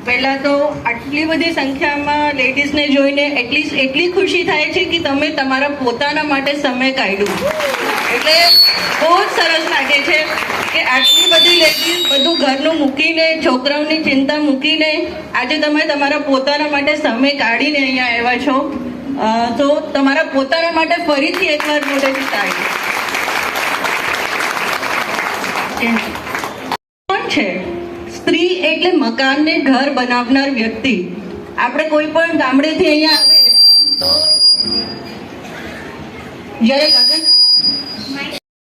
પહેલા તો આટલી બધી સંખ્યામાં લેડીઝને જોઈને એટલીસ્ટ એટલી ખુશી થાય છે કે તમે તમારા પોતાના માટે સમય કાઢ્યું, એટલે બહુ જ સરસ લાગે છે કે આટલી બધી લેડીઝ બધું ઘરનું મૂકીને, છોકરાઓની ચિંતા મૂકીને આજે તમે તમારા પોતાના માટે સમય કાઢીને અહીંયા આવ્યા છો. તો તમારા પોતાના માટે ફરીથી એકવાર મોઢેથી તાળી. કોણ છે? સ્ત્રી એટલે મકાનને ઘર બનાવનાર વ્યક્તિ. આપણે કોઈ પણ ગામડેથી અહીંયા આવે તો જ્યારે લગ્ન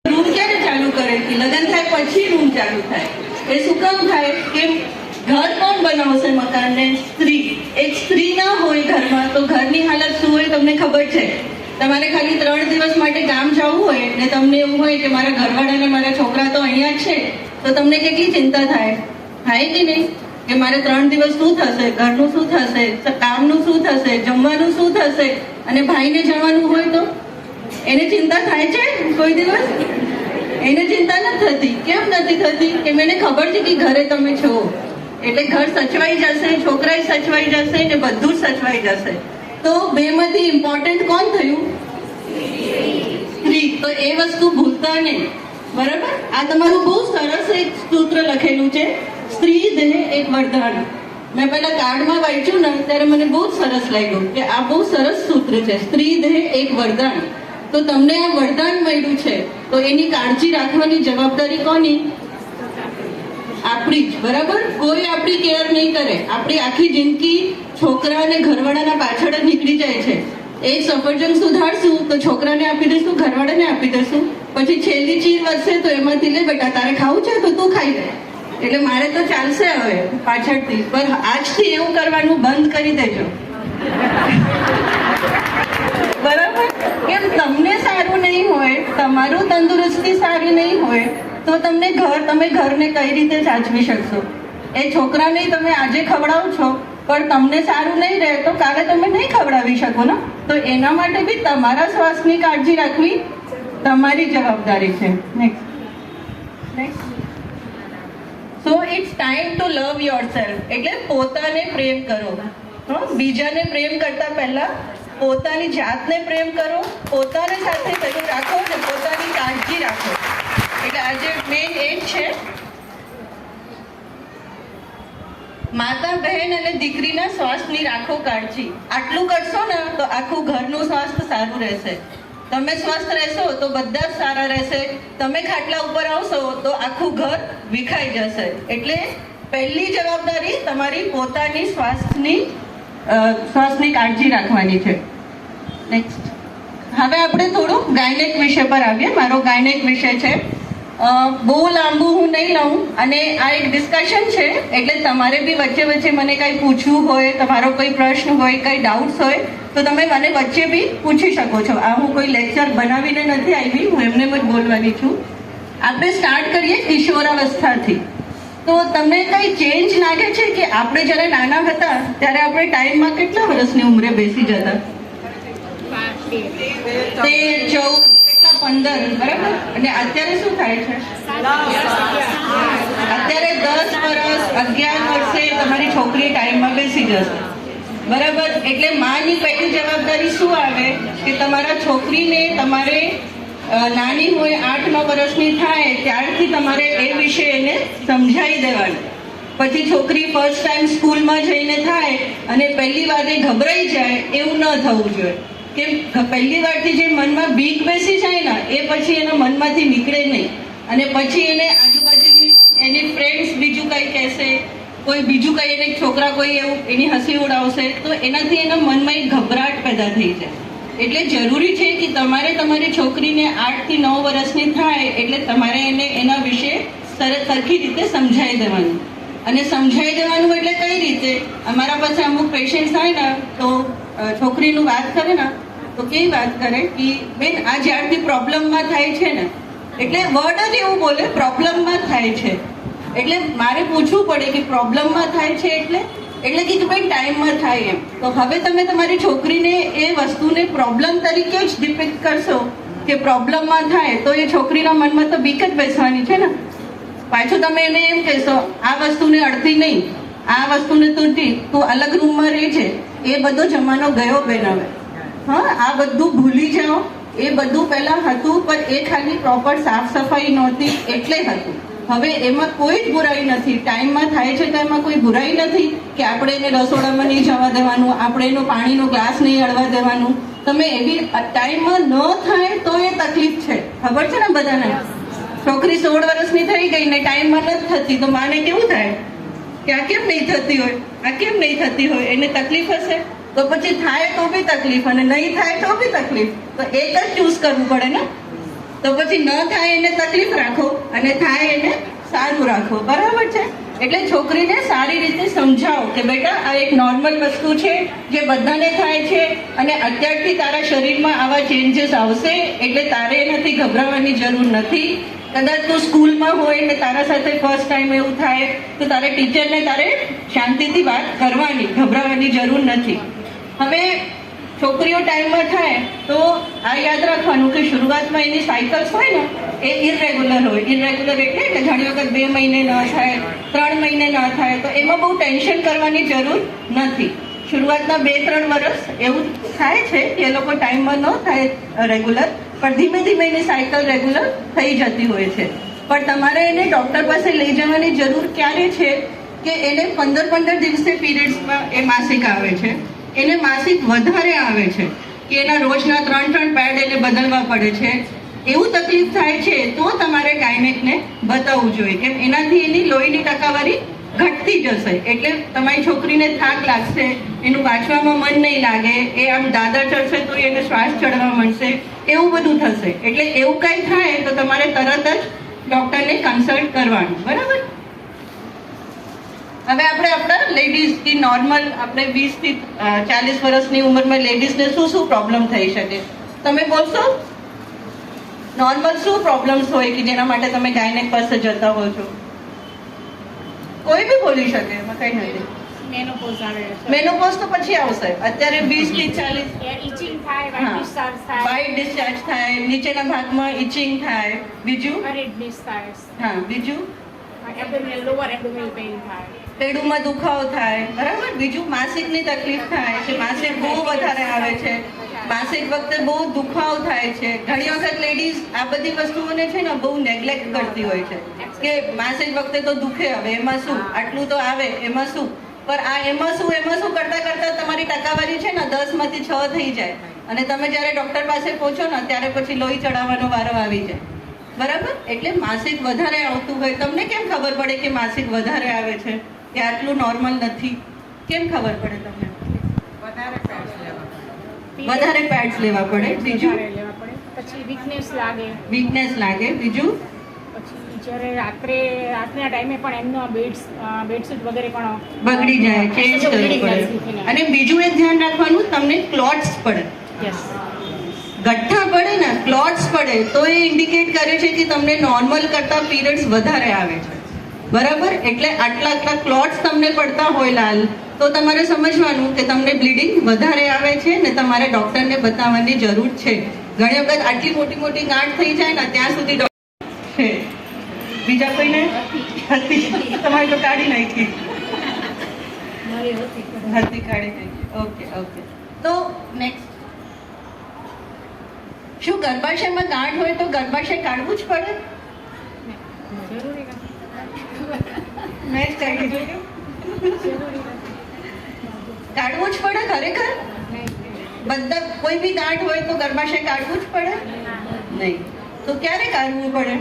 રૂમ ક્યારે ચાલુ કરે કે લગ્ન થાય પછી રૂમ ચાલુ થાય. એ શું કામ થાય? કે ઘર કોણ બનાવશે મકાનને? સ્ત્રી. એક સ્ત્રી ના હોય ઘરમાં તો ઘરની હાલત શું હોય તમને ખબર છે. તમારે ખાલી 3 દિવસ માટે ગામ જવું હોય ને તમને એવું હોય કે મારા ઘરવાળા ને મારા છોકરા તો અહીંયા જ છે, તો તમને કેટલી ચિંતા થાય કે નહીં? કે મારે 3 દિવસ શું થશે, ઘરનું શું થશે, કામનું શું થશે, જમવાનું શું થશે, અને ભાઈને જવાનું હોય તો એને ચિંતા થાય છે કોઈ દિવસ? એને ચિંતા નથી થતી. કેમ નથી થતી? કે મને ખબર છે કે ઘરે તમે છો એટલે ઘર સચવાઈ જશે, છોકરાએ સચવાઈ જશે ને બધું જ સચવાઈ જશે. તો બેમાંથી ઇમ્પોર્ટન્ટ કોણ થયું? સ્ત્રી. તો એ વસ્તુ ભૂલતા નહીં, બરાબર? આ તમારું બહુ સરસ એક સૂત્ર લખેલું છે, સ્ત્રી દેહ એક વરદાન. મેં પહેલા કાર્ડમાં વાંચ્યું ને ત્યારે મને બહુ જ સરસ લાગ્યું કે આ બહુ સરસ સૂત્ર છે, સ્ત્રી દેહ એક વરદાન. તો તમને આ વરદાન મળ્યું છે તો એની કાળજી રાખવાની જવાબદારી કોની? આપણી જ, બરાબર? કોઈ આપણી કેર નહીં કરે. આપણી આખી જિંદગી છોકરા અને ઘરવાળાના પાછળ જ નીકળી જાય છે. એક સફરજન સુધારશું તો છોકરાને આપી દઈશું, ઘરવાળાને આપી દઈશું, પછી છેલ્લી ચીજ વધશે તો એમાંથી લે બેટા તારે ખાવું છે તો તું ખાઈ લે, એટલે મારે તો ચાલશે હવે પાછળથી. પણ આજથી એવું કરવાનું બંધ કરી દેજો, બરાબર? કેમ? તમને સારું નહીં હોય, તમારું તંદુરસ્તી સારી નહીં હોય તો તમે ઘરને કઈ રીતે સાચવી શકશો? એ છોકરાને તમે આજે ખવડાવો છો પણ તમને સારું નહીં રહે તો કાલે તમે નહીં ખવડાવી શકો ને. તો એના માટે બી તમારા સ્વાસ્થ્યની કાળજી રાખવી તમારી જવાબદારી છે. Next. So it's time to love yourself. એટલે પોતાને પ્રેમ કરો. બીજાને પ્રેમ કરતા પહેલા પોતાની જાતને પ્રેમ કરો, પોતાને સાથે પેલું રાખો ને પોતાની કાળજી રાખો. એટલે આજે મેઇન એ જ છે, માતા, બહેન અને દીકરીના સ્વાસ્થ્યની રાખો કાળજી. આટલું કરશો ને તો આખું ઘરનું સ્વાસ્થ્ય સારું રહેશે. તમે સ્વસ્થ રહેશો તો બધા જ સારા રહેશે. તમે ખાટલા ઉપર આવશો તો આખું ઘર વિખાઈ જશે. એટલે પહેલી જવાબદારી તમારી પોતાની સ્વાસ્થ્યની કાળજી રાખવાની છે. નેક્સ્ટ. હવે આપણે થોડું ગાયનેક વિષય પર આવીએ. મારો ગાયનેક વિષય છે, બહુ લાંબુ હું નહીં લઉં, અને આ એક ડિસ્કશન છે એટલે તમારે બી વચ્ચે વચ્ચે મને કંઈ પૂછવું હોય, તમારો કોઈ પ્રશ્ન હોય, કંઈ ડાઉટ્સ હોય તો તમે મને વચ્ચે બી પૂછી શકો છો. આ હું કોઈ લેક્ચર બનાવીને નથી આવી, હું એમને જ બોલવાની છું. આપણે સ્ટાર્ટ કરીએ કિશોરાવસ્થાથી. તો તમને કંઈ ચેન્જ લાગે છે કે આપણે જ્યારે નાના હતા ત્યારે આપણે ટાઈમમાં કેટલા વર્ષની ઉંમરે બેસી જતા? 13, 14, 15, બરાબર? અને અત્યારે શું થાય છે? અત્યારે 10 વર્ષ, 11 વર્ષે તમારી છોકરી ટાઈમમાં બેસી જશે, બરાબર? એટલે માની પહેલી જવાબદારી શું આવે કે તમારા છોકરીને તમારે નાની હોય 8-9 વર્ષની થાય ત્યારથી તમારે એ વિશે એને સમજાવી દેવાનું. પછી છોકરી ફર્સ્ટ ટાઈમ સ્કૂલમાં જઈને થાય અને પહેલી વાર એ ગભરાઈ જાય એવું ન થવું જોઈએ. કે પહેલી વારથી જે મનમાં બીક બેસી જાય ને એ પછી એના મનમાંથી નીકળે નહીં, અને પછી એને આજુબાજુની એની ફ્રેન્ડ્સ બીજું કંઈ કહેશે, કોઈ બીજું કંઈ એને છોકરા કોઈ એવું એની હસી ઉડાવશે તો એનાથી એના મનમાં એક ગભરાટ પેદા થઈ જાય. એટલે જરૂરી છે કે તમારે તમારી છોકરીને 8 થી 9 વર્ષની થાય એટલે તમારે એને એના વિશે સરખી રીતે સમજાવી દેવાનું. અને સમજાવી દેવાનું એટલે કઈ રીતે? અમારા પાસે અમુક પેશન્ટ્સ થાય ને તો છોકરીનું વાત કરે ને તો કેવી વાત કરે કે બેન આ જ્યારથી પ્રોબ્લેમમાં થાય છે ને, એટલે વર્ડ જ એવું બોલે પ્રોબ્લેમમાં થાય છે. એટલે મારે પૂછવું પડે કે પ્રોબ્લેમમાં થાય છે એટલે કે ભાઈ ટાઈમમાં થાય એમ. તો હવે તમે તમારી છોકરીને એ વસ્તુને પ્રોબ્લેમ તરીકે જ ડિપિક્ટ કરશો કે પ્રોબ્લેમમાં થાય તો એ છોકરીના મનમાં તો બીક જ બેસવાની છે ને. પાછું તમે એને એમ કહેશો આ વસ્તુને અડધી નહીં આ વસ્તુને તું અલગ રૂમમાં રહે છે, એ બધો જમાનો ગયો બેન હવે. હા, આ બધું ભૂલી જાઓ. એ બધું પહેલા હતું, પણ એ ખાલી પ્રોપર સાફ સફાઈ નહોતી એટલે હતું. હવે એમાં કોઈ જ બુરાઈ નથી. ટાઈમમાં થાય છે તો એમાં કોઈ બુરાઈ નથી કે આપણે એને રસોડામાં નહીં જવા દેવાનું, આપણે એનો પાણીનો ગ્લાસ નહીં અડવા દેવાનું. તમે એવી ટાઈમમાં ન થાય તો એ તકલીફ છે, ખબર છે ને બધાને. છોકરી 16 વર્ષની થઈ ગઈ ને ટાઈમમાં નથી થતી તો માને કેવું થાય કે આ કેમ નહીં થતી હોય, આ કેમ નહીં થતી હોય, એને તકલીફ હશે. તો પછી થાય તો બી તકલીફ અને નહીં થાય તો બી તકલીફ. તો એક જ ચૂઝ કરવું પડે ને. તો પછી ન થાય એને તકલીફ રાખો અને થાય એને સારું રાખો, બરાબર છે. એટલે છોકરીને સારી રીતે સમજાવો કે બેટા આ એક નોર્મલ વસ્તુ છે જે બધાને થાય છે અને અત્યારથી તારા શરીરમાં આવા ચેન્જીસ આવશે એટલે તારે એનાથી ગભરાવાની જરૂર નથી. કદાચ તું સ્કૂલમાં હોય ને તારા સાથે ફર્સ્ટ ટાઈમ એવું થાય તો તારે ટીચરને તારે શાંતિથી વાત કરવાની, ગભરાવાની જરૂર નથી. હવે છોકરીઓ ટાઈમમાં થાય તો આ યાદ રાખવાનું કે શરૂઆતમાં એની સાયકલ્સ હોય ને એ ઇરેગ્યુલર હોય. ઇરેગ્યુલર એટલે ઘણી વખત 2 મહિને ન થાય, 3 મહિને ન થાય, તો એમાં બહુ ટેન્શન કરવાની જરૂર નથી. શરૂઆતના 2-3 વર્ષ એવું થાય છે કે એ લોકો ટાઈમમાં ન થાય રેગ્યુલર, પણ ધીમે ધીમે એની સાયકલ રેગ્યુલર થઈ જતી હોય છે. પણ તમારે એને ડૉક્ટર પાસે લઈ જવાની જરૂર ક્યારે છે કે એને 15 દિવસે પીરિયડ્સમાં એ માસિક આવે છે, એને માસિક વધારે આવે છે કે એના રોજના 3 પેડ એને બદલવા પડે છે, એવું તકલીફ થાય છે તો તમારે ગાયનેકને બતાવવું જોઈએ. કેમ એનાથી એની લોહીની ટકાવારી ઘટતી જશે. એટલે તમારી છોકરીને થાક લાગશે, એનું વાંચવામાં મન નહીં લાગે, એ આમ દાદર ચડશે તો એને શ્વાસ ચડવા મળશે, એવું બધું થશે. એટલે એવું કંઈ થાય તો તમારે તરત જ ડૉક્ટરને કન્સલ્ટ કરવાનું, બરાબર. હવે આપણે આપણા લેડીઝથી નોર્મલ આપણે 20 થી 40 વર્ષની ઉંમરમાં લેડીઝને શું પ્રોબ્લેમ થઈ શકે તમે બોલશો? નોર્મલ શું પ્રોબ્લેમ્સ હોય કે જેના માટે તમે ગાયનેક પાસે જતા હો છો? કોઈ બી બોલી શકે, એમાં કઈ નથી. મેનોપોઝ આવે છે. મેનોપોઝ તો પછી આવશે. અત્યારે 20 થી 40 ઇચિંગ થાય, વ્હાઇટ ડિસ્ચાર્જ થાય, વ્હાઇટ ડિસ્ચાર્જ થાય, નીચેના ભાગમાં ઇચિંગ થાય. બીજું રેડનેસ થાય, હા, બીજું એબ્ડોમિનલ લોઅર એબ્ડોમિનલ પેઇન થાય, પેડુમાં દુખાવો થાય, બરાબર. બીજું માસિકની તકલીફ થાય કે માસિક બહુ વધારે આવે છે, માસિક વખતે બહુ દુખાવો થાય છે. ઘણી વખત લેડીઝ આ બધી વસ્તુઓને છે ને બહુ નેગ્લેક્ટ કરતી હોય છે કે માસિક વખતે તો દુખે, હવે એમાં શું, આટલું તો આવે એમાં શું. પણ આ એમાં શું કરતા કરતા તમારી ટકાવારી છે ને 10 માંથી 6 થઈ જાય અને તમે જ્યારે ડૉક્ટર પાસે પહોંચો ને ત્યારે પછી લોહી ચડાવવાનો વારો આવી જાય, બરાબર. એટલે માસિક વધારે આવતું હોય, તમને કેમ ખબર પડે કે માસિક વધારે આવે છે કે આટલું નોર્મલ નથી? કેમ ખબર પડે તમને? વધારે પેડ્સ લેવા પડે. બીજું પછી વીકનેસ લાગે. બીજું પછી જ્યારે રાતના ટાઈમે પણ એમનો બેડશીટ વગેરે પણ બગડી જાય, ચેન્જ કરવું પડે. અને બીજું એક ધ્યાન રાખવાનું, તમને ક્લોટ્સ પડે, ગઠ્ઠા પડે ને, ક્લોટ્સ પડે તો એ ઇન્ડિકેટ કરે છે કે તમને નોર્મલ કરતા પીરિયડ્સ વધારે આવે છે, બરાબર. એટલે આટલા ક્લોટ્સ તમને પડતા હોય લાલ, તો તમારે સમજવાનું કે તમને બ્લીડિંગ વધારે આવે છે ને તમારે ડૉક્ટરને બતાવવાની જરૂર છે. ઘણી વખત આટલી મોટી ગાંઠ થઈ જાય ને ત્યાં સુધી છે. બીજા કોઈને તમારે તો કાઢી નાખી હતી, કાઢી નાખી. ઓકે. તો નેક્સ્ટ, શું ગર્ભાશયમાં ગાંઠ હોય તો ગર્ભાશય કાઢવું જ પડે? મેં જ કહી દીધું, કાઢવું જ પડે ખરેખર? બધા કોઈ બી ગાંઠ હોય તો ગર્ભાશય કાઢવું જ પડે? નહીં. તો ક્યારે કાઢવું પડે?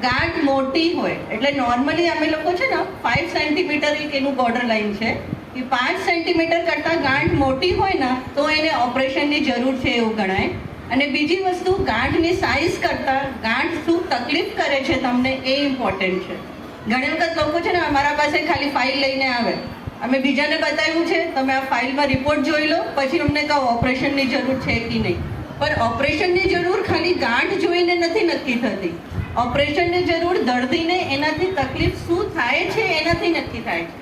ગાંઠ મોટી હોય એટલે નોર્મલી અમે લોકો છે ને 5 સેન્ટીમીટર એક એનું બોર્ડર લાઈન છે કે 5 સેન્ટીમીટર કરતાં ગાંઠ મોટી હોય ને તો એને ઓપરેશનની જરૂર છે એવું ગણાય. અને બીજી વસ્તુ, ગાંઠની સાઇઝ કરતાં ગાંઠ શું તકલીફ કરે છે તમને એ ઇમ્પોર્ટન્ટ છે. ઘણી વખત લોકો છે ને અમારા પાસે ખાલી ફાઇલ લઈને આવે, અમે બીજાને બતાવ્યું છે, તમે આ ફાઇલમાં રિપોર્ટ જોઈ લો પછી અમને કહો ઓપરેશનની જરૂર છે કે નહીં. પણ ઓપરેશનની જરૂર ખાલી ગાંઠ જોઈને નથી નક્કી થતી. ઓપરેશનની જરૂર દર્દીને એનાથી તકલીફ શું થાય છે એનાથી નક્કી થાય છે.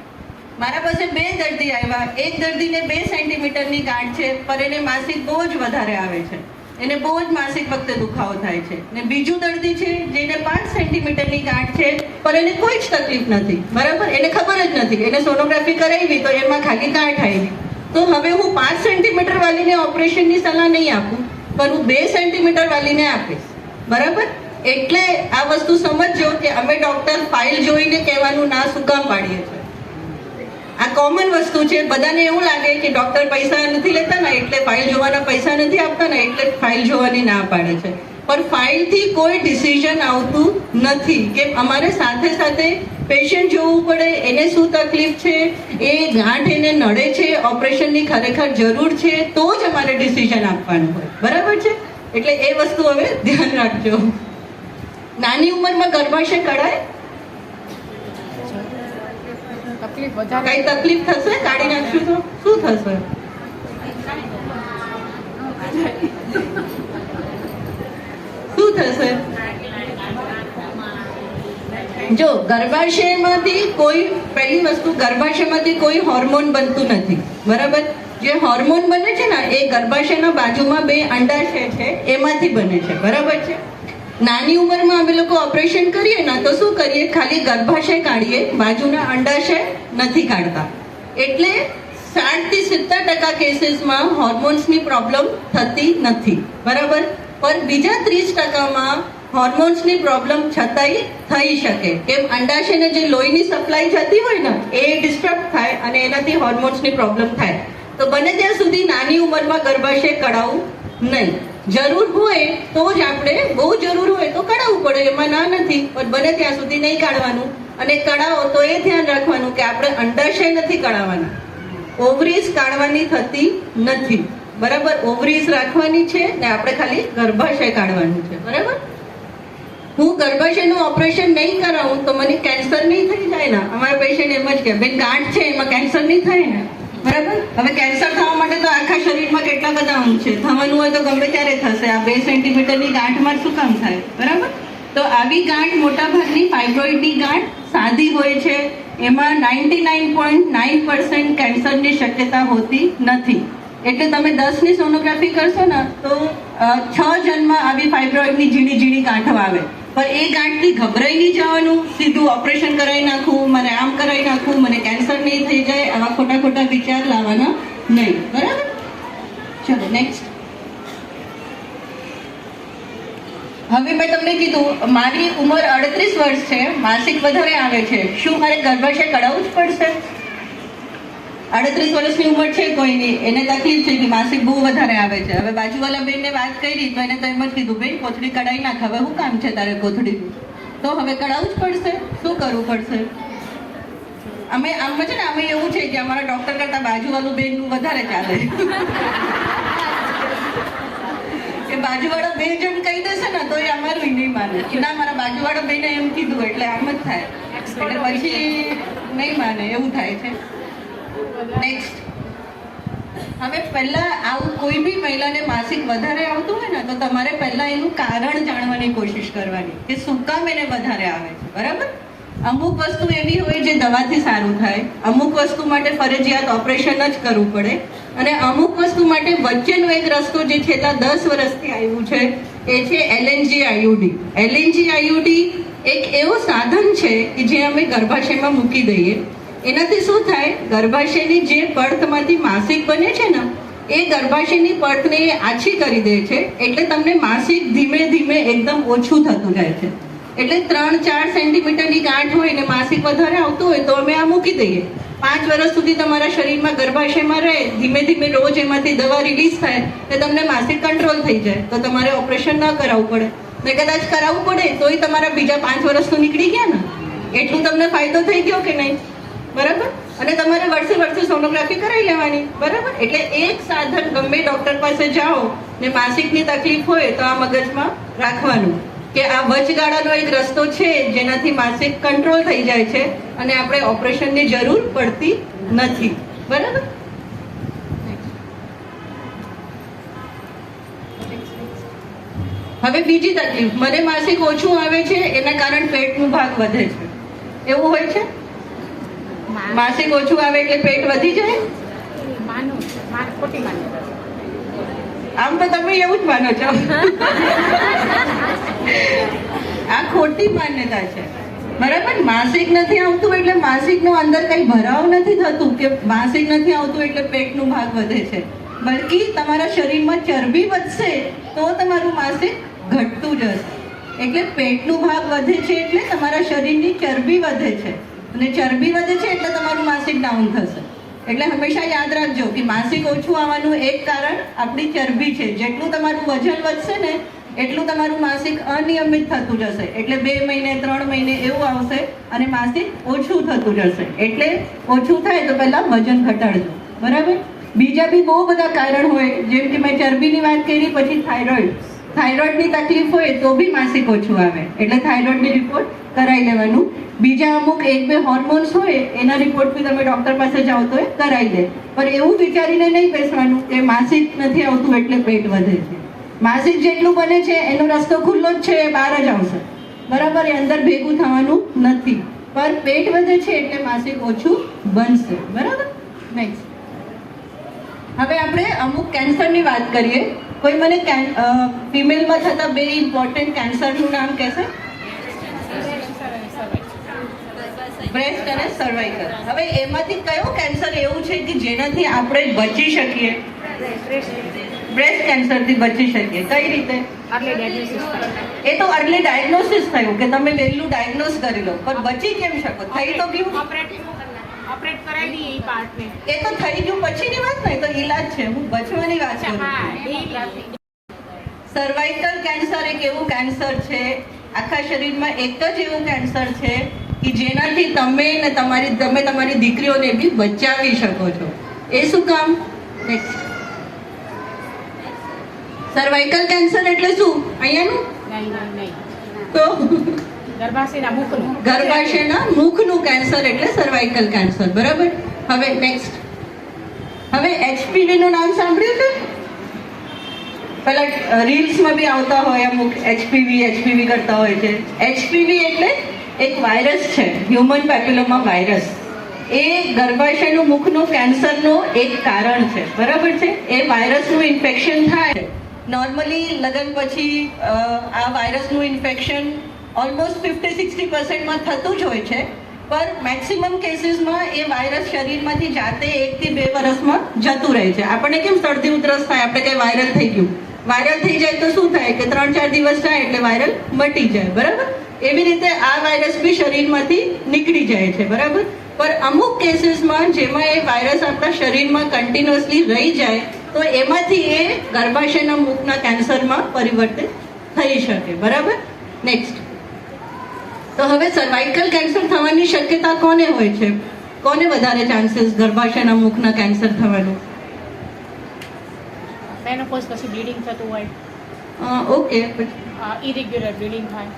મારા પાસે 2 દર્દી આવ્યા, એક દર્દીને 2 સેન્ટીમીટરની ગાંઠ છે પણ એને માસિક બહુ જ વધારે આવે છે. એને બહુ જ માસિક વખતે દુખાવો થાય છે. ને બીજું દર્દી છે જેને 5 સેન્ટીમીટરની ગાંઠ છે પણ એને કોઈ જ તકલીફ નથી, બરાબર, એને ખબર જ નથી, એને સોનોગ્રાફી કરાવી તો એમાં ખાલી ગાંઠ આવી. તો હવે હું 5 સેન્ટીમીટર વાળીને ઓપરેશનની સલાહ નહીં આપું, પણ હું 2 સેન્ટીમીટર વાળીને આપીશ, બરાબર. એટલે આ વસ્તુ સમજજો કે અમે ડોક્ટર ફાઇલ જોઈને કહેવાનું ના શું કામ પાડીએ છીએ. આ કોમન વસ્તુ છે. બધાને એવું લાગે કે ડોક્ટર પૈસા નથી લેતા ને એટલે ફાઇલ જોવાના પૈસા નથી આપતા ને એટલે ફાઇલ જોવાની ના પાડે છે. પણ ફાઇલથી કોઈ ડિસિઝન આવતું નથી કે અમારે સાથે સાથે પેશન્ટ જોવું પડે, એને શું તકલીફ છે, એ ગાંઠ એને નડે છે, ઓપરેશનની ખરેખર જરૂર છે, તો જ અમારે ડિસિઝન આપવાનું હોય, બરાબર છે. એટલે એ વસ્તુ હવે ધ્યાન રાખજો. નાની ઉંમરમાં ગર્ભાશય કઢાય? તકલીફ વધારે કઈ તકલીફ થશે? કાઢી નાખશું તો શું થશે? શું થશે? જો ગર્ભાશયમાંથી કોઈ, પહેલી વસ્તુ, ગર્ભાશયમાંથી કોઈ હોર્મોન બનતું નથી, બરાબર. જે હોર્મોન બને છે ને એ ગર્ભાશયના બાજુમાં 2 અંડાશય છે એમાંથી બને છે, બરાબર છે. નાની ઉંમરમાં અમે લોકો ઓપરેશન કરીએ ને તો શું કરીએ? ખાલી ગર્ભાશય કાઢીએ, બાજુના અંડાશય નથી કાઢતા. એટલે 60 થી 70% કેસીસમાં હોર્મોન્સની પ્રોબ્લેમ થતી નથી, બરાબર. પણ બીજા 30%માં હોર્મોન્સની પ્રોબ્લેમ છતાંય થઈ શકે. કેમ? અંડાશયને જે લોહીની સપ્લાય જતી હોય ને એ ડિસ્ટર્બ થાય અને એનાથી હોર્મોન્સની પ્રોબ્લેમ થાય. તો બને ત્યાં સુધી નાની ઉંમરમાં ગર્ભાશય કઢાવવું નહીં. જરૂર હોય તો જ આપણે, બહુ જરૂર હોય તો કઢાવવું પડે, એમાં ના નથી, પણ બને ત્યાં સુધી નહીં કાઢવાનું. અને કઢાવો તો એ ધ્યાન રાખવાનું કે આપણે અંડાશય નથી કઢાવવાના, ઓવરીઝ કાઢવાની થતી નથી, બરાબર. ઓવરીઝ રાખવાની છે ને આપણે ખાલી ગર્ભાશય કાઢવાનું છે, બરાબર. હું ગર્ભાશયનું ઓપરેશન નહીં કરાવું તો મને કેન્સર નહીં થઈ જાય ને. અમારા પેશન્ટ એમ જ કે બેન ગાંઠ છે એમાં કેન્સર નહીં થાય ને, બરાબર. હવે કેન્સર થવા માટે તો આખા શરીરમાં કેટલા બધા અંગ છે, થવાનું હોય તો ગમે ત્યારે થશે. આ 2 સેન્ટીમીટરની ગાંઠમાં શું કામ થાય, બરાબર. તો આવી ગાંઠ મોટા ભાગની ફાઇબ્રોઇડની ગાંઠ સાદી હોય છે, એમાં 99.9% કેન્સરની શક્યતા હોતી નથી. એટલે તમે 10ની સોનોગ્રાફી કરશો ને તો 6 જન્મમાં આવી ફાઇબ્રોઇડની ઝીણી ઝીણી ગાંઠો આવે. પણ એ ગાંઠથી ગભરાઈ નહીં જવાનું, સીધું ઓપરેશન કરાવી નાખવું, મને આમ કરાવી નાખવું, મને કેન્સર નહીં થઈ જાય, આવા ખોટા ખોટા વિચાર લાવવાના નહીં, બરાબર. ચલો નેક્સ્ટ. હવે મેં તમને કીધું મારી ઉંમર 38 વર્ષ છે, માસિક વધારે આવે છે, શું મારે ગર્ભાશય કઢાવવું જ પડશે? 38 વર્ષની ઉંમર છે કોઈની, એને તકલીફ છે કે માસિક બહુ વધારે આવે છે. હવે બાજુવાળા બેનને વાત કરી તો એને તો એમ જ કીધું બેન કોથળી કઢાઈ નાખ, હવે શું કામ છે તારે કોથળીનું? તો હવે કઢાવવું જ પડશે. શું કરવું પડશે? અમે આમ છે ને, અમે એવું છે કે અમારા ડોક્ટર કરતા બાજુવાળું બેનનું વધારે ચાલે. કે બાજુવાળા 2 જણ કહી દેશે ને તો એ અમારું નહીં માને કે ના મારા બાજુવાળા બેને એમ કીધું એટલે આમ જ થાય, એટલે પછી નહીં માને, એવું થાય છે. નેક્સ્ટ. હવે પહેલા આવું કોઈ બી મહિલાને માસિક વધારે આવતું હોય ને તો તમારે પહેલા એનું કારણ જાણવાની કોશિશ કરવાની કે શું કામ એને વધારે આવે છે, બરાબર. અમુક વસ્તુ એવી હોય જે દવાથી સારું થાય, અમુક વસ્તુ માટે ફરજિયાત ઓપરેશન જ કરવું પડે, અને અમુક વસ્તુ માટે વચ્ચેનો એક રસ્તો જે છેલ્લા 10 વર્ષથી આવ્યું છે એ છે LNG IUD. LNG IUD એક એવું સાધન છે કે જે અમે ગર્ભાશયમાં મૂકી દઈએ. એનાથી શું થાય? ગર્ભાશયની જે પડતમાંથી માસિક બને છે ને એ ગર્ભાશયની પડતને એ આછી કરી દે છે, એટલે તમને માસિક ધીમે ધીમે એકદમ ઓછું થતું જાય છે. એટલે 3-4 સેન્ટીમીટરની ગાંઠ હોય ને માસિક વધારે આવતું હોય તો અમે આ મૂકી દઈએ. 5 વર્ષ સુધી તમારા શરીરમાં ગર્ભાશયમાં રહે, ધીમે ધીમે રોજ એમાંથી દવા રિલીઝ થાય તો તમને માસિક કંટ્રોલ થઈ જાય, તો તમારે ઓપરેશન ન કરાવવું પડે. ને કદાચ કરાવવું પડે તોય તમારા બીજા 5 વર્ષ તો નીકળી ગયા ને, એટલું તમને ફાયદો થઈ ગયો કે નહીં, બરાબર. અને તમારે વર્ષે સોનોગ્રાફી કરાવી લેવાની, બરાબર. એટલે એક સાધન ગમે ડોક્ટર પાસે જાઓ ને માસિકની તકલીફ હોય તો આ મગજમાં રાખવાનું કે આ વચગાળાનો એક રસ્તો છે જેનાથી માસિક કંટ્રોલ થઈ જાય છે અને આપણે ઓપરેશનની જરૂર પડતી નથી, બરાબર. હવે બીજી તકલીફ, મને માસિક ઓછું આવે છે એના કારણે પેટનો ભાગ વધે છે, એવું હોય છે? માસિક ઓછું આવે એટલે પેટ વધી જાય? આમ તો તમે એવું જ માનો છો. આ ખોટી માન્યતા છે. બરાબર, માસિક નથી આવતું એટલે માસિકનો અંદર કઈ ભરાવ નથી થતું કે માસિક નથી આવતું એટલે પેટનું ભાગ વધે છે. બલકી તમારા શરીરમાં ચરબી વધશે તો તમારું માસિક ઘટતું જશે. એટલે પેટનું ભાગ વધે છે એટલે તમારા શરીરની ચરબી વધે છે, અને ચરબી વધે છે એટલે તમારું માસિક ડાઉન થશે. એટલે હંમેશા યાદ રાખજો કે માસિક ઓછું આવવાનું એક કારણ આપણી ચરબી છે. જેટલું તમારું વજન વધશે ને એટલું તમારું માસિક અનિયમિત થતું જશે. એટલે 2 મહિને 3 મહિને એવું આવશે અને માસિક ઓછું થતું જશે. એટલે ઓછું થાય તો પહેલા વજન ઘટાડજો. બરાબર. બીજા બી બહુ બધા કારણ હોય, જેમ કે મેં ચરબીની વાત કરી, પછી થાઇરોઇડની તકલીફ હોય તો બી માસિક ઓછું આવે. એટલે થાઇરોઇડની રિપોર્ટ કરાવી લેવાનું. બીજા અમુક 1-2 હોર્મોન્સ હોય એના રિપોર્ટ બી તમે ડોક્ટર પાસે જાઓ તો એ કરાવી દે. પણ એવું વિચારીને નહીં બેસવાનું કે માસિક નથી આવતું એટલે પેટ વધે છે. માસિક જેટલું બને છે એનો રસ્તો ખુલ્લો જ છે, એ બહાર જ આવશે. બરાબર, એ અંદર ભેગું થવાનું નથી. પણ પેટ વધે છે એટલે માસિક ઓછું બનશે. બરાબર. નેક્સ્ટ, હવે આપણે અમુક કેન્સરની વાત કરીએ. કોઈ મને ફિમેલમાં થતા 2 ઇમ્પોર્ટન્ટ કેન્સરનું નામ કહેશે? બ્રેસ્ટ અને સર્વાઇકલ. હવે એમાંથી કયો કેન્સર એવું છે કે જેનાથી આપણે બચી શકીએ? બ્રેસ્ટ કેન્સરથી બચી શકીએ. કઈ રીતે? એ તો અર્લી ડાયગ્નોસિસ થયું કે તમે વહેલું ડાયગ્નોસ કરી લો, પણ બચી કેમ શકો? થઈ તો ગયું, ઓપરેટ કરાવી દઈએ એ પાર્ટને. એ તો થઈ ગયું પછીની વાત ને, તો ઈલાજ છે. હું બચવાની વાત કરું. સર્વાઇકલ કેન્સર એક એવું કેન્સર છે, આખા શરીરમાં એક જ એવું કેન્સર છે કે જેનાથી તમે તમારી દીકરીઓને બી બચાવી શકો છો. એ શું કામ? સર્વાઇકલ કેન્સર એટલે શું? અહીંયાનું તો ગર્ભાશયના મુખનું કેન્સર એટલે સર્વાઇકલ કેન્સર. બરાબર. હવે નેક્સ્ટ, હવે એચપીવી નું નામ સાંભળ્યું છે? પેલા રીલ્સમાં બી આવતા હોય અમુક એચપીવી કરતા હોય છે. એચપીવી એટલે એક વાયરસ છે, હ્યુમન પેપિલોમા વાયરસ. એ ગર્ભાશયનું મુખનું કેન્સરનો એક કારણ છે. બરાબર છે. એ વાયરસનું ઇન્ફેક્શન થાય. નોર્મલી લગ્ન પછી આ વાયરસનું ઇન્ફેક્શન ઓલમોસ્ટ 50-60% થતું જ હોય છે. પણ મેક્સિમમ કેસીસમાં એ વાયરસ શરીરમાંથી જાતે 1 થી 2 વર્ષમાં જતું રહે છે. આપણને કેમ શરદી ઉધરસ થાય, આપણે કઈ વાયરલ થઈ ગયું, વાયરલ થઈ જાય તો શું થાય કે 3-4 દિવસ થાય એટલે વાયરલ મટી જાય. બરાબર. એવી રીતે આ વાયરસ બી શરીરમાંથી નીકળી જાય છે. બરાબર. પણ અમુક કેસીસમાં જેમાં એ વાયરસ આપણા શરીરમાં કન્ટિન્યુઅસલી રહી જાય તો એમાંથી એ ગર્ભાશયના મુખના કેન્સરમાં પરિવર્તિત થઈ શકે. બરાબર. નેક્સ્ટ, તો હવે સર્વાઇકલ કેન્સર થવાની શક્યતા કોને હોય છે? કોને વધારે ચાન્સીસ ગર્ભાશયના મુખના કેન્સર થવાનું? મેનોપોઝ પછી બ્લીડિંગ થતું હોય. ઓકે. ઇરેગ્યુલર બ્લીડિંગ થાય.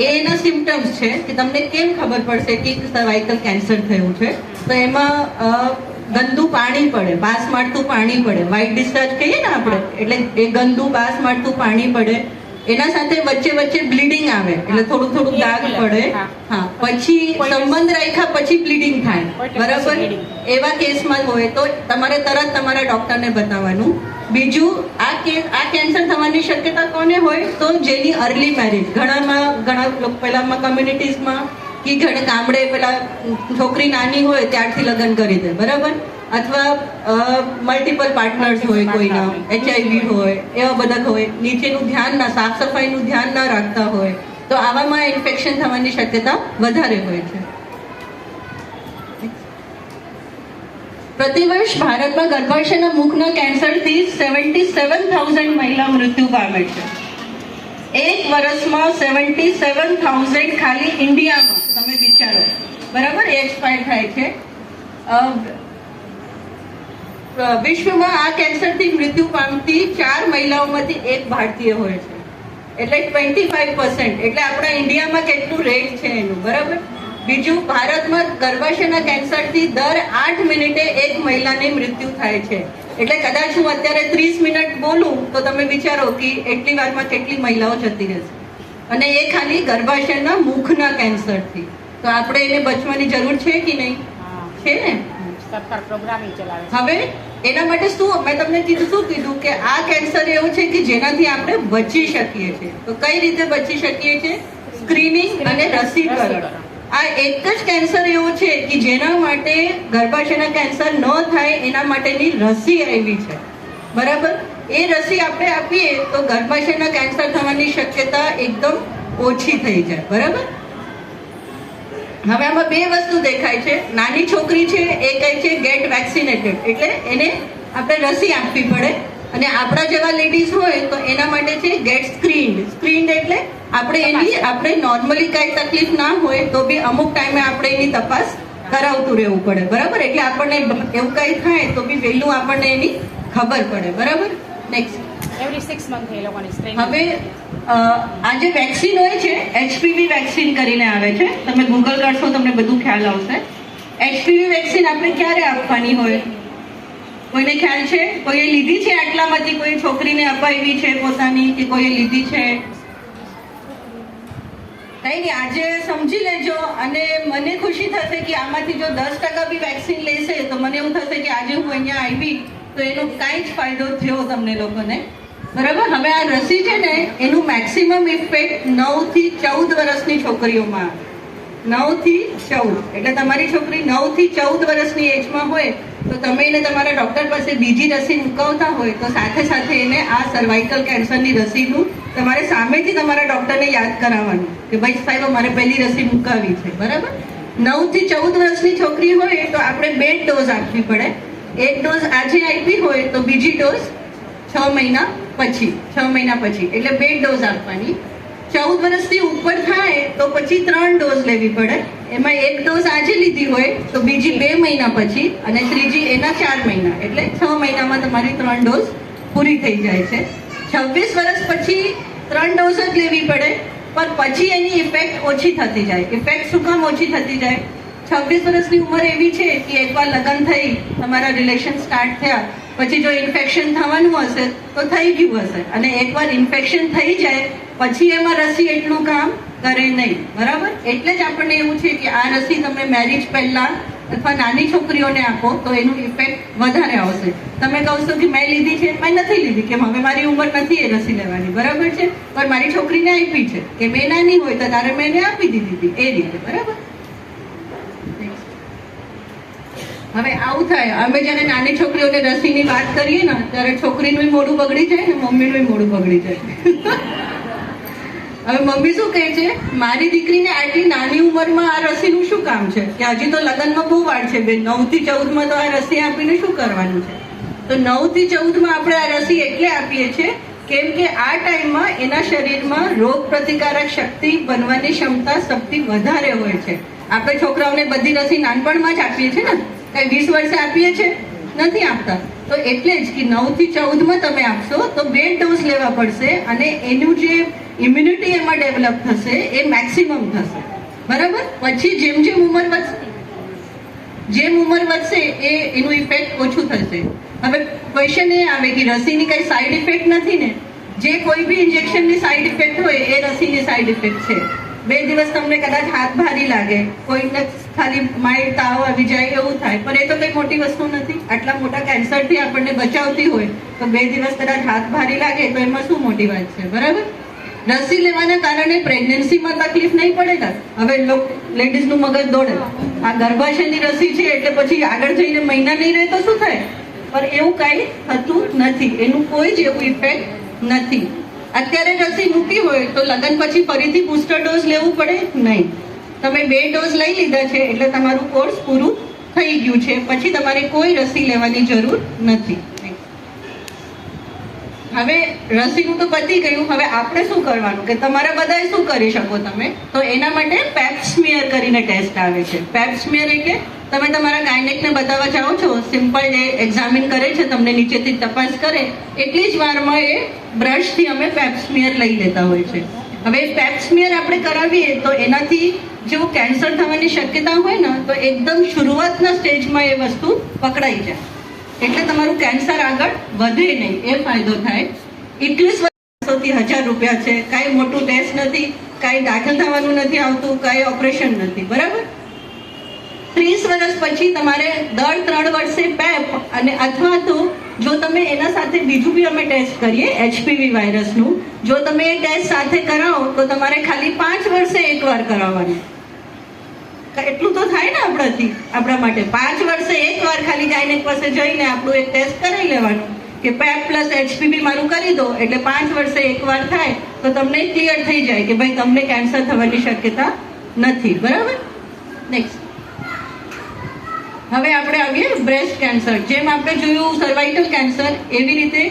એના સિમ્ટમ્સ છે કે તમને કેમ ખબર પડશે કે સર્વાઇકલ કેન્સર થયું છે? તો એમાં ગંદુ પાણી પડે, બાસ મારતું પાણી પડે, વ્હાઇટ ડિસ્ચાર્જ કહીએ ને આપણે, એટલે એ ગંદુ બાસ મારતું પાણી પડે. એના સાથે વચ્ચે બ્લીડિંગ આવે, એટલે થોડું દાગ પડે. હા, પછી સંબંધ રાખ્યા પછી બ્લીડિંગ થાય. બરાબર. એવા કેસમાં હોય તો તમારે તરત તમારા ડોક્ટરને બતાવવાનું. બીજું, આ કેન્સર થવાની શક્યતા કોને હોય? તો જેની અર્લી મેરેજ. ઘણા લોકો પહેલામાં કમ્યુનિટીઝમાં કે ગામડે પેલા છોકરી નાની હોય ત્યારથી લગ્ન કરી દે. બરાબર. અથવા મલ્ટિપલ પાર્ટનર્સ હોય, કોઈના HIV હોય, એવા બધા હોય, નીચેનું સાફ સફાઈનું ધ્યાન ના રાખતા હોય, તો આવામાં ઇન્ફેક્શન થવાની શક્યતા વધારે હોય છે. પ્રતિવર્ષ ભારતમાં ગર્ભાશયના મુખના કેન્સરથી 77,000 મહિલા મૃત્યુ પામે છે. એક વર્ષમાં 77,000 ખાલી ઇન્ડિયામાં. તમે વિચારો. બરાબર. એક્સપાયર થાય છે. વિશ્વમાં આ કેન્સરથી મૃત્યુ પામતી 4 મહિલાઓમાંથી 1 ભારતીય હોય છે. એટલે 25%. એટલે આપણા ઇન્ડિયામાં કેટલું રેટ છે એનું. બરાબર. બીજું, ભારતમાં ગર્ભાશયના કેન્સરથી દર 8 મિનિટે 1 મહિલાની મૃત્યુ થાય છે. એટલે કદાચ હું અત્યારે 30 મિનિટ બોલું તો તમે વિચારો કે એટલી વારમાં કેટલી મહિલાઓ જતી રહેશે. અને એ ખાલી ગર્ભાશયના મુખના કેન્સરથી. તો આપણે એને બચવાની જરૂર છે કે નહીં? છે ને. સરકાર પ્રોગ્રામિંગ ચલાવે છે. હવે એના માટે શું મેં તમને શું કીધું કે આ કેન્સર એવું છે કે જેનાથી આપણે બચી શકીએ છીએ. તો કઈ રીતે બચી શકીએ છીએ? સ્ક્રીનિંગ અને રસીકરણ. આ એક જ કેન્સર એવું છે કે જેના માટે ગર્ભાશયના કેન્સર ન થાય એના માટેની રસી આવી છે. બરાબર? એ રસી આપણે આપીએ તો ગર્ભાશયના કેન્સર થવાની શક્યતા એકદમ ઓછી થઈ જાય. બરાબર? હવે આમાં બે વસ્તુ દેખાય છે. નાની છોકરી છે એ કહે છે ગેટ વેક્સિનેટેડ, એટલે એને આપણે રસી આપવી પડે. અને આપણા જેવા લેડીઝ હોય તો એના માટે છે ગેટ સ્ક્રીન્ડ. સ્ક્રીન્ડ એટલે આપણે નોર્મલી કઈ તકલીફ ના હોય તો બી અમુક ટાઈમે આપણે એની તપાસ કરાવતું રહેવું પડે. બરાબર? એટલે આપણને એવું કઈ થાય તો બી વહેલું આપણને એની ખબર પડે. બરાબર? નેક્સ્ટ, એવરી 6 મંથ એ લોકોની સ્ક્રીનિંગ. હવે આ જે વેક્સિન હોય છે HPV વેક્સિન કરીને આવે છે. તમે ગૂગલ કરશો તમને બધું ખ્યાલ આવશે. HPV વેક્સિન આપણે ક્યારે આપવાની હોય? કોઈને ખ્યાલ છે? કોઈએ લીધી છે? આટલામાંથી કોઈ છોકરીને અપાવી છે પોતાની, કે કોઈએ લીધી છે? કઈ નહીં, આજે સમજી લેજો. અને મને ખુશી થશે કે આમાંથી જો 10% બી વેક્સિન લેશે તો મને એવું થશે કે આજે હું અહીંયા આવી તો એનો કાંઈ જ ફાયદો થયો તમને લોકોને. બરાબર? હવે આ રસી છે ને એનું મેક્સિમમ ઇફેક્ટ 9 થી 14 વર્ષની છોકરીઓમાં. 9 થી 14 એટલે તમારી છોકરી 9 થી 14 વર્ષની એજમાં હોય તો તમે એને તમારા ડોક્ટર પાસે બીજી રસી મુકાવતા હોય તો સાથે સાથે એને આ સર્વાઇકલ કેન્સરની રસીનું તમારે સામેથી તમારા ડોક્ટરને યાદ કરાવવાનું કે ભાઈ સાહેબ અમારે પહેલી રસી મુકાવી છે. બરાબર? 9 થી 14 વર્ષની છોકરી હોય તો આપણે 2 ડોઝ આપવી પડે. એક ડોઝ આજે આપી હોય તો બીજી ડોઝ 6 મહિના પછી એટલે 2 ડોઝ આપવાની. 14 વર્ષથી ઉપર થાય તો પછી 3 ડોઝ લેવી પડે. એમાં એક ડોઝ આજે લીધી હોય તો બીજી 2 મહિના પછી અને ત્રીજી એના 4 મહિના એટલે 6 મહિનામાં તમારી 3 ડોઝ પૂરી થઈ જાય છે. 26 વર્ષ પછી 3 ડોઝ જ લેવી પડે, પણ પછી એની ઇફેક્ટ ઓછી થતી જાય. ઇફેક્ટ શું કામ ઓછી થતી જાય? 26 વર્ષની ઉંમર એવી છે કે એકવાર લગ્ન થઈ, તમારા રિલેશન સ્ટાર્ટ થયા પછી જો ઇન્ફેક્શન થવાનું હશે તો થઈ ગયું હશે, અને એકવાર ઇન્ફેક્શન થઈ જાય પછી એમાં રસી એટલું કામ કરે નહીં. બરાબર? એટલે જ આપણને એવું છે કે આ રસી તમે મેરેજ પહેલા અથવા નાની છોકરીઓને આપો તો એનું ઇફેક્ટ વધારે આવશે. તમે કહો છો કે મેં લીધી છે, મેં નથી લીધી, કેમ હવે મારી ઉંમર નથી એ રસી લેવાની. બરાબર છે? પણ મારી છોકરીને આપી છે કે મેં નાની હોય તો તારે મેં એને આપી દીધી હતી એ રીતે. બરાબર? હવે આવું થાય, અમે જયારે નાની છોકરીઓને રસીની વાત કરીએ ને ત્યારે છોકરીનું મોઢું બગડી જાય ને મમ્મીનું મોઢું બગડી જાય. હવે મમ્મી શું કહે છે, મારી દીકરીને આટલી નાની ઉંમરમાં આ રસીનું શું કામ છે, કે હજી તો લગ્નમાં બહુ વાર છે બેન, 9 થી 14 માં તો આ રસી આપીને શું કરવાનું છે. તો 9 થી 14 માં આપણે આ રસી એટલે આપીએ છીએ કેમ કે આ ટાઈમમાં એના શરીરમાં રોગ પ્રતિકારક શક્તિ બનવાની ક્ષમતા શક્તિ વધારે હોય છે. આપણે છોકરાઓને બધી રસી નાનપણમાં જ આપીએ છીએ ને, કઈ 20 વર્ષે આપીએ છીએ નથી આપતા. તો એટલે જ કે 9 થી 14 માં તમે આપશો તો 2 ડોઝ લેવા પડશે અને એનું જે ઇમ્યુનિટી એમાં ડેવલપ થશે એ મેક્સિમમ થશે. બરાબર? પછી જેમ જેમ ઉંમર વધશે એનું ઇફેક્ટ ઓછું થશે. હવે ક્વેશ્ચન એ આવે કે રસીની કઈ સાઈડ ઇફેક્ટ નથી ને? જે કોઈ બી ઇન્જેક્શનની સાઈડ ઇફેક્ટ હોય એ રસીની સાઈડ ઇફેક્ટ છે. 2 દિવસ તમને કદાચ હાથ ભારી લાગે, કોઈને ખાલી માઇલ્ડ તાવ આવી જાય એવું થાય, પણ એ તો કઈ મોટી વસ્તુ નથી. આટલા મોટા કેન્સરથી આપણને બચાવતી હોય તો 2 દિવસ કદાચ હાથ ભારી લાગે તો એમાં શું મોટી વાત છે. બરાબર? રસી લેવાના કારણે પ્રેગ્નન્સીમાં તકલીફ નહીં પડે ને. હવે લેડીઝનું મગજ દોડે, આ ગર્ભાશયની રસી છે એટલે પછી આગળ જઈને મહિના નહીં રહે તો શું થાય, પણ એવું કાંઈ થતું નથી. એનું કોઈ જ એવું ઇફેક્ટ નથી. અત્યારે રસી મૂકી હોય તો લગ્ન પછી ફરીથી બુસ્ટર ડોઝ લેવું પડે નહીં. તમે 2 ડોઝ લઈ લીધા છે એટલે તમારું કોર્સ પૂરું થઈ ગયું છે, પછી તમારે કોઈ રસી લેવાની જરૂર નથી. હવે રસીનું તો પતી ગયું. હવે આપણે શું કરવાનું કે તમારા બધાએ શું કરી શકો તમે, તો એના માટે પેપ સ્મિયર કરીને ટેસ્ટ આવે છે. પેપ સ્મિયર એટલે તમે તમારા ગાયનેકને બતાવવા જાઓ છો, સિમ્પલ ડે એક્ઝામિન કરે છે, તમને નીચેથી તપાસ કરે એટલી જ વારમાં એ બ્રશથી અમે પેપ સ્મિયર લઈ લેતા હોય છે. હવે પેપ સ્મિયર આપણે કરાવીએ તો એનાથી જો કેન્સર થવાની શક્યતા હોય ને તો એકદમ શરૂઆતના સ્ટેજમાં એ વસ્તુ પકડાઈ જાય, એટલે તમારું કેન્સર આગળ વધે નહીં, એ ફાયદો થાય. 21 થી 1000 રૂપિયા છે, કાંઈ મોટું ટેસ્ટ નથી, કાંઈ દાખલ થવાનું નથી આવતું, કાંઈ ઓપરેશન નથી. બરાબર? 30 વર્ષ પછી તમારે દર 3 વર્ષે પેપ અને અથવા તો જો તમે એના સાથે બીજું બી અમે ટેસ્ટ કરીએ HPV વાયરસનું, જો તમે એ ટેસ્ટ સાથે કરાવો તો તમારે ખાલી 5 વર્ષે એકવાર કરાવવાનું. એટલું તો થાય ને આપણા માટે. 5 વર્ષે એકવાર ખાલી ગાયનેક પાસે જઈને આપણું એક ટેસ્ટ કરાવી લેવાનું કે પેપ પ્લસ HPV મારું કરી દો, એટલે 5 વર્ષે એકવાર થાય તો તમને ક્લિયર થઈ જાય કે ભાઈ તમને કેન્સર થવાની શક્યતા નથી. બરાબર. નેક્સ્ટ હવે આપણે આવીએ બ્રેસ્ટ કેન્સર. જેમ આપણે જોયું સર્વાઇકલ કેન્સર, એવી રીતે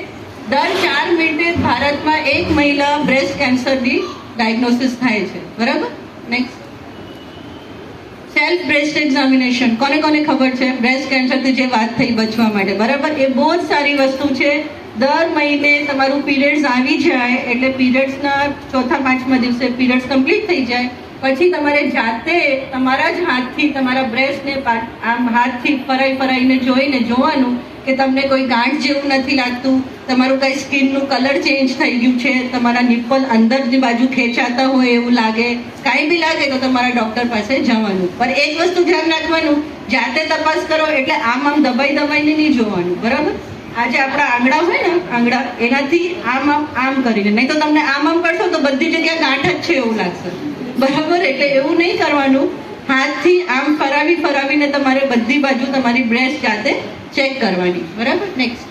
દર 4 મિનિટે ભારતમાં એક મહિલા બ્રેસ્ટ કેન્સરની ડાયગ્નોસિસ થાય છે. બરાબર. Next self breast examination. કોને કોને ખબર છે બ્રેસ્ટ કેન્સરથી જે વાત થઈ બચવા માટે? બરાબર. એ બહુ જ સારી વસ્તુ છે. દર મહિને તમારું પીરિયડ્સ આવી જાય એટલે પીરિયડ્સના 4થા-5મા દિવસે પીરિયડ્સ કમ્પ્લીટ થઈ જાય પછી તમારે જાતે તમારા જ હાથથી તમારા બ્રેસ્ટને આમ હાથથી ફરાઈને જોવાનું કે તમને કોઈ ગાંઠ જેવું નથી લાગતું, તમારું કઈ સ્કિનનું કલર ચેન્જ થઈ ગયું છે, તમારા નિપ્પલ અંદરની બાજુ ખેંચાતા હોય એવું લાગે, કાંઈ બી લાગે તો તમારા ડૉક્ટર પાસે જવાનું. પણ એક વસ્તુ ધ્યાન રાખવાનું, જાતે તપાસ કરો એટલે આમ દબાઈને નહીં જોવાનું. બરાબર. આજે આપણા આંગળા હોય ને આંગળા, એનાથી આમ કરીને, નહીં તો તમને આમ કરશો તો બધી જગ્યાએ ગાંઠ જ છે એવું લાગશે. બરાબર. એટલે એવું નહીં કરવાનું. હાથથી આમ ફરાવીને તમારે બધી બાજુ તમારી બ્રેસ્ટ જાતે ચેક કરવાની. બરાબર. નેક્સ્ટ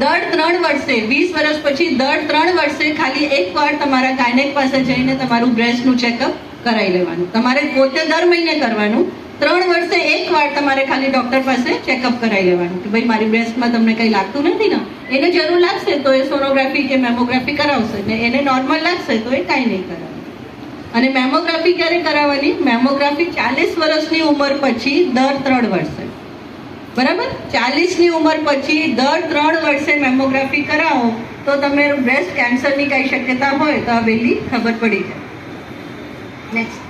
દર 3 વર્ષે 20 વર્ષ પછી દર 3 વર્ષે ખાલી એકવાર તમારા ગાયનેક પાસે જઈને તમારું બ્રેસ્ટનું ચેકઅપ કરાવી લેવાનું. તમારે પોતે દર મહિને કરવાનું. 3 વર્ષે એકવાર તમારે ખાલી ડૉક્ટર પાસે ચેકઅપ કરાવી લેવાનું કે ભાઈ મારી બ્રેસ્ટમાં તમને કંઈ લાગતું નથી ને. એને જરૂર લાગશે તો એ સોનોગ્રાફી કે મેમોગ્રાફી કરાવશે, ને એને નોર્મલ લાગશે તો એ કાંઈ નહીં કરાવે. અને મેમોગ્રાફી ક્યારે કરાવવાની? મેમોગ્રાફી 40 વર્ષની ઉંમર પછી દર 3 વર્ષે. બરાબર. 40ની ઉંમર પછી દર 3 વર્ષે મેમોગ્રાફી કરાવો તો તમે બ્રેસ્ટ કેન્સરની કઈ શક્યતા હોય તો આ વહેલી ખબર પડી જાય. નેક્સ્ટ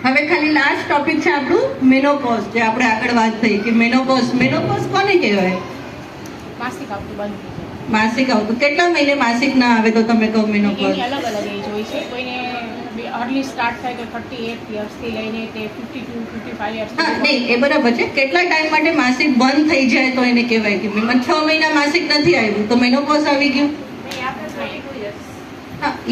હવે ખાલી લાસ્ટ ટોપિક છે આપણું મેનોપોઝ, જે આપણે આગળ વાત થઈ કે મેનોપોઝ કોને કહેવાય? માસિક આવતું બંધ થઈ જાય. માસિક આવતું કેટલા મહિને માસિક ના આવે તો તમે કહો મેનોપોઝ? એની અલગ અલગ એજ હોય છે. કોઈને અર્લી સ્ટાર્ટ થાય તો 38 યર્સથી લઈને તે 52-55 યર્સ. હા, નહીં એ બરાબર છે. કેટલા ટાઈમ માટે માસિક બંધ થઈ જાય તો એને કહેવાય કે મને 6 મહિના માસિક નથી આવ્યું તો મેનોપોઝ આવી ગયું?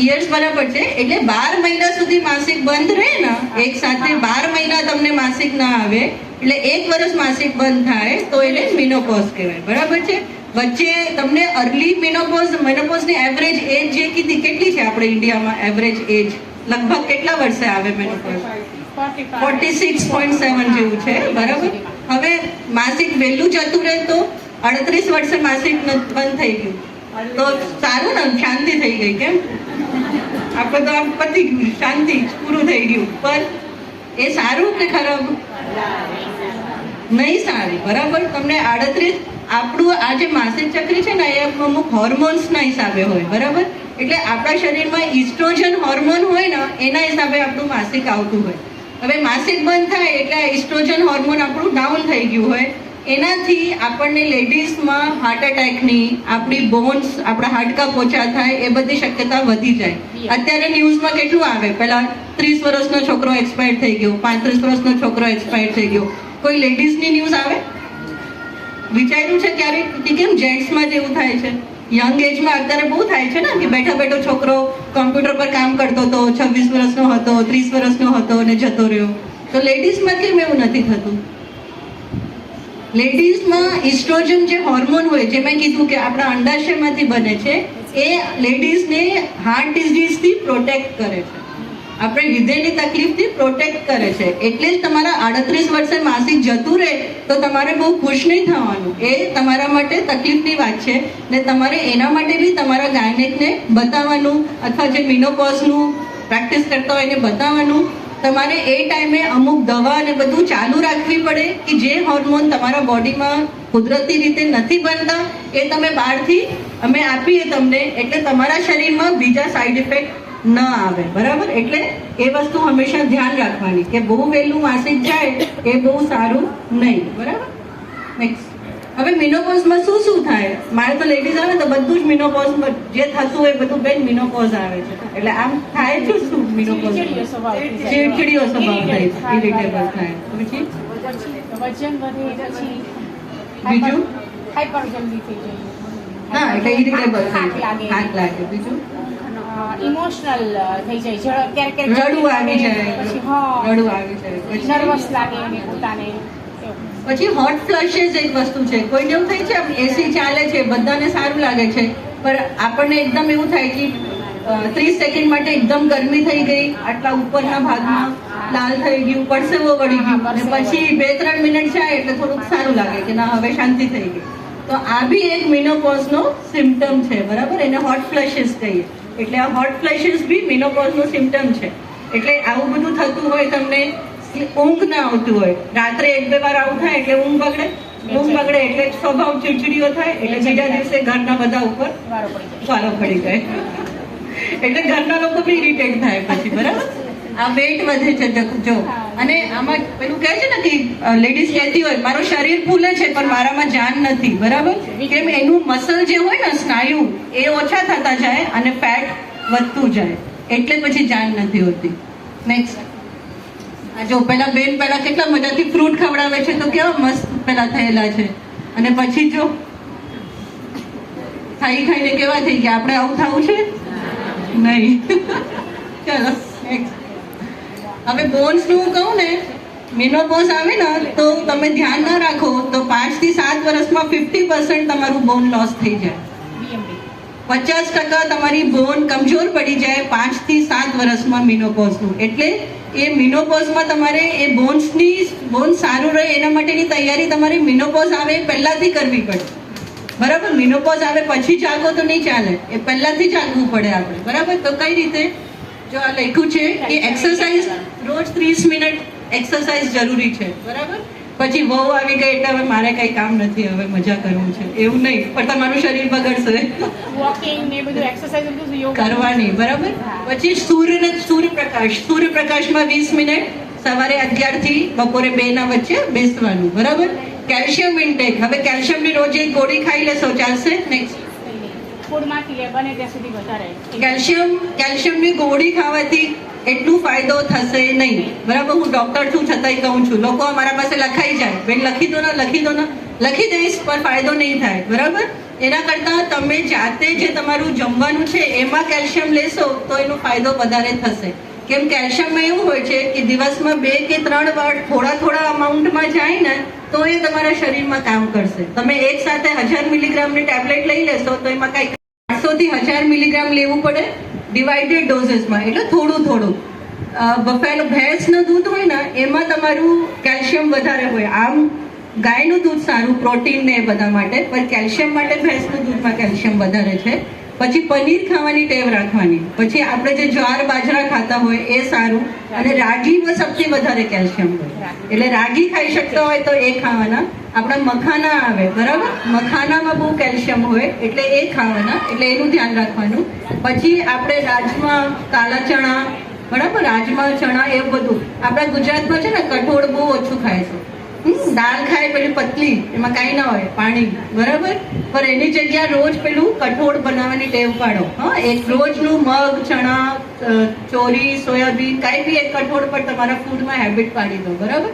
યર્સ બરાબર છે. એટલે 12 મહિના સુધી માસિક બંધ રહે ને, એક સાથે 12 મહિના તમને માસિક ના આવે એટલે 1 વર્ષ માસિક બંધ થાય તો એને મેનોપોઝ કહેવાય. બરાબર છે. વચ્ચે તમને અર્લી મેનોપોઝની એવરેજ એજ જે કીધી કેટલી છે આપણે ઇન્ડિયામાં? એવરેજ એજ લગભગ કેટલા વર્ષે આવે મેનોપોઝ? 46.7 જેવું છે. બરાબર. હવે માસિક વહેલું જતું રહે તો 38 વર્ષે માસિક બંધ થઈ ગયું તો સારું ને, શાંતિ થઈ ગઈ. કેમ આપણે તો આમ પતી ગયું, શાંતિ પૂરું થઈ ગયું. પણ એ સારું કે ખરાબ? નહીં સારું. બરાબર. તમને 38 આપણું આ જે માસિક ચક્ર છે ને એ અમુક હોર્મોન્સના હિસાબે હોય. બરાબર. એટલે આપણા શરીરમાં ઇસ્ટ્રોજન હોર્મોન હોય ને એના હિસાબે આપણું માસિક આવતું હોય. હવે માસિક બંધ થાય એટલે ઇસ્ટ્રોજન હોર્મોન આપણું ડાઉન થઈ ગયું હોય, એનાથી આપણને લેડીઝમાં હાર્ટ એટેકની, આપણી બોન્સ, આપણા હાડકા પોચા થાય એ બધી શક્યતા વધી જાય. અત્યારે ન્યૂઝમાં કેટલું આવે, પેલા 30 વર્ષનો છોકરો એક્સપાયર થઈ ગયો, 35 વર્ષનો છોકરો એક્સપાયર થઈ ગયો. કોઈ લેડીઝની ન્યૂઝ આવે? વિચાર્યું છે ક્યારેક કે કેમ જેન્ટ્સમાં જ એવું થાય છે? યંગ એજમાં અત્યારે બહુ થાય છે ને કે બેઠો છોકરો કોમ્પ્યુટર પર કામ કરતો હતો, 26 વર્ષનો હતો, 30 વર્ષનો હતો અને જતો રહ્યો. તો લેડીઝમાં કેમ એવું નથી થતું? લેડીઝમાં ઇસ્ટ્રોજન જે હોર્મોન હોય, જે મેં કીધું કે આપણા અંડાશયમાંથી બને છે, એ લેડીઝને હાર્ટ ડિઝીઝથી પ્રોટેક્ટ કરે છે, આપણે હૃદયની તકલીફથી પ્રોટેક્ટ કરે છે. એટલે જ તમારા 38 વર્ષે માસિક જતું રહે તો તમારે બહુ ખુશ નહીં થવાનું. એ તમારા માટે તકલીફની વાત છે ને તમારે એના માટે બી તમારા ગાયનેકને બતાવવાનું અથવા જે મેનોપોઝનું પ્રેક્ટિસ કરતા હોય એને બતાવવાનું. તમારે એ ટાઈમે અમુક દવા અને બધું ચાલુ રાખવી પડે કે જે હોર્મોન તમારા બોડીમાં કુદરતી રીતે નથી બનતા એ તમે બહારથી અમે આપીએ તમને, એટલે તમારા શરીરમાં બીજા સાઈડ ઇફેક્ટ ન આવે. બરાબર. એટલે એ વસ્તુ હંમેશા ધ્યાન રાખવાની કે બહુ વહેલું માસિક જાય એ બહુ સારું નહીં. બરાબર. નેક્સ્ટ હવે મિનોપોઝમાં શું થાય? મારે તો લેડીઝ આવે તો બધું જ મિનોપોઝમાં જે થતું હોય બધું બેન મિનોપોઝ આવે છે. એટલે આમ થાય છે શું મિનોપોઝ? ચીડચીડીયો સ્વભાવ થઈ જાય. ચીડચીડીયો સ્વભાવ થાય, Irritable ઇરિટેબલ થાય. પછી વજન વધે, પછી બીજું? હાઈપર જલ્દી થઈ જાય. હા, એટલે ઇરિટેબલ થાક થાય, લાગે. થાક લાગે. બીજું ઇમોશનલ થઈ જાય, ક્યારેક રડવું આવી જાય, પછી હા રડવું આવી જાય. પછી નર્વસ લાગે એને પોતાને એવું. પછી હોટ ફ્લશેસ એક વસ્તુ છે. કોઈને એવું થાય છે આમ એસી ચાલે છે, બધાને સારું લાગે છે, પણ આપણને એકદમ એવું થાય કે 30 સેકન્ડ માટે એકદમ ગરમી થઈ ગઈ, આટલા ઉપરના ભાગમાં લાલ થઈ ગયું, પરસેવો વળી ગયું, અને પછી 2-3 મિનિટ જાય એટલે થોડુંક સારું લાગે કે ના હવે શાંતિ થઈ ગઈ. તો આ બી એક મિનોપોઝનો સિમ્પટમ છે, બરાબર? એને હોટ ફ્લશેસ કહીએ. એટલે આ હોટ ફ્લશેસ બી મિનોપોઝનો સિમ્પટમ છે. એટલે આવું બધું થતું હોય, તમને ઊંઘ ના આવતું હોય, રાત્રે 1-2 વાર આવું થાય એટલે ઊંઘ બગડે એટલે સ્વભાવ ચીડચીડીયો થાય, એટલે બીજા દિવસે ઘરના બધા ઉપર વારો પડી જાય. એટલે ઘરના લોકો બી ઇરિટેટ થાય પછી, બરાબર? આ વેટ વધે છે જો. અને આમાં પેલું કહે છે ને કે લેડીઝ કહેતી હોય મારું શરીર ફૂલે છે પણ મારામાં જાન નથી, બરાબર? કેમ? એનું મસલ જે હોય ને સ્નાયુ એ ઓછા થતા જાય અને ફેટ વધતું જાય, એટલે પછી જાન નથી હોતી. નેક્સ્ટ આ જો પેલા કેટલા મજાથી ફ્રૂટ ખવડાવે છે તો કેવા મસ્ત પેલા થયેલા છે, અને પછી જો ખાઈને કેવા થઈ ગયા. આપણે આવું થવું છે નહીં. ચલો હવે બોન્સ નું કહું ને, મિનોપોઝ આવે ને તો તમે ધ્યાન ના રાખો તો 5 થી 7 વર્ષમાં 50% તમારું બોન લોસ થઈ જાય. 50% તમારી બોન કમજોર પડી જાય 5 થી 7 વર્ષમાં મિનોપોઝનું. એટલે એ મિનોપોઝમાં તમારે એ બોન સારું રહે એના માટેની તૈયારી તમારે મિનોપોઝ આવે પહેલાથી કરવી પડે, બરાબર? મિનોપોઝ આવે પછી જાગો તો નહીં ચાલે, એ પહેલાથી જાગવું પડે આપણે, બરાબર? તો કઈ રીતે? જો આ લખ્યું છે કે એક્સરસાઇઝ રોજ 30 મિનિટ એક્સરસાઇઝ જરૂરી છે, બરાબર? પછી વહુ આવી ગઈ એટલે હવે મારે કઈ કામ નથી, હવે મજા કરવું છે, એવું નહીં, પણ તમારું શરીર બગડશે. વોકિંગ ને બધું એક્સરસાઇઝ બધું યોગ કરવાની, બરાબર? પછી સૂર્યપ્રકાશમાં 20 મિનિટ સવારે 11 થી બપોરે 2 ના વચ્ચે બેસવાનું, બરાબર? Calcium intake. હવે કેલ્શિયમની રોજ એક ગોળી ખાઈ લેશો, ચાલશે? નેક્સ્ટ ફૂડમાંથી બને ત્યાં સુધી વધારે કેલ્શિયમની ગોળી ખાવાથી એટલું ફાયદો થશે નહીં, બરાબર? હું ડોક્ટર છું છતાંય કહું છું, લોકો અમારા પાસે લખાઈ જાય, બેન લખી દો ને, લખી દઈશ પણ ફાયદો નહીં થાય, બરાબર? એના કરતાં તમે જાતે જે તમારું જમવાનું છે એમાં કેલ્શિયમ લેશો તો એનો ફાયદો વધારે થશે. કેમ? કેલ્શિયમમાં એવું હોય છે કે દિવસમાં 2 કે 3 વાર થોડા અમાઉન્ટમાં જાય ને તો એ તમારા શરીરમાં કામ કરશે. તમે એક સાથે 1000 મિલીગ્રામની ટેબ્લેટ લઈ લેશો તો એમાં કઈ 800 થી 1000 મિલીગ્રામ લેવું પડે ડિવાઇડેડ ડોઝેસમાં, એટલે થોડું. ભેંસનું દૂધ હોય ને એમાં તમારું કેલ્શિયમ વધારે હોય. આમ ગાયનું દૂધ સારું પ્રોટીન ને બધા માટે, પણ કેલ્શિયમ માટે ભેંસનું દૂધમાં કેલ્શિયમ વધારે છે. પછી પનીર ખાવાની ટેવ રાખવાની. પછી આપણે જે જ્વાર બાજરા ખાતા હોય એ સારું, અને રાગીમાં સૌથી વધારે કેલ્શિયમ હોય, એટલે રાગી ખાઈ શકતા હોય તો એ ખાવાના. આપણા મખાના આવે, બરાબર? મખાનામાં બહુ કેલ્શિયમ હોય એટલે એ ખાવાના, એટલે એનું ધ્યાન રાખવાનું. પછી આપણે રાજમા, કાળા ચણા, બરાબર? રાજમા ચણા એ બધું આપણા ગુજરાતમાં છે ને કઠોળ બહુ ઓછું ખાય છે. દાળ ખાય પેલી પતલી, એમાં કાંઈ ના હોય, પાણી, બરાબર? પણ એની જગ્યા રોજ પેલું કઠોળ બનાવવાની ટેવ પાડો. હા, એક રોજનું મગ, ચણા, ચોરી, સોયાબીન કાંઈ બી એક કઠોળ પર તમારા ફૂડમાં હેબિટ પાડી દો, બરાબર?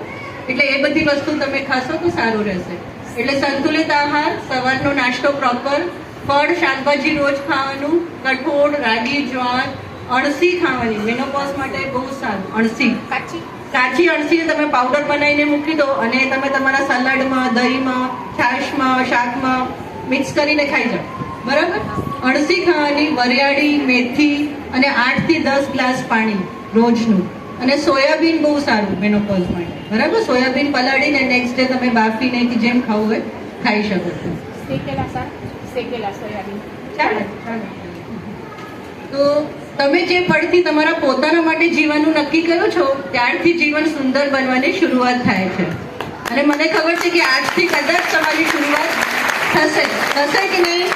એટલે એ બધી વસ્તુ તમે ખાશો તો સારું રહેશે. એટલે સંતુલિત આહાર, સવારનો નાસ્તો પ્રોપર, ફળ શાકભાજી રોજ ખાવાનું, કઠોળ, રાગી, જ્વાર, અળસી ખાવાની, મેનોપોઝ માટે બહુ સારું. અળસી, કાચી અળસી તમે પાવડર બનાવીને મૂકી દો અને તમે તમારા સલાડમાં, દહીંમાં, છાશમાં, શાકમાં મિક્સ કરીને ખાઈ જાઓ, બરાબર? અળસી ખાવાની, વરિયાળી, મેથી અને 8 થી 10 ગ્લાસ પાણી રોજનું. અને સોયાબીન બહુ સારું મેનોપોઝ માટે, બરાબર? સોયાબીન પલાળીને નેક્સ્ટ ડે તમે બાફીને કે જેમ ખાવું હોય ખાઈ શકો છો. શેકેલા સોયાબીન ચાલે. તો તમે જે પડથી તમારા પોતાના માટે જીવવાનું નક્કી કરો છો ત્યારથી જીવન સુંદર બનવાની શરૂઆત થાય છે. અને મને ખબર છે કે આજથી કદાચ તમારી શરૂઆત થશે કે નહીં?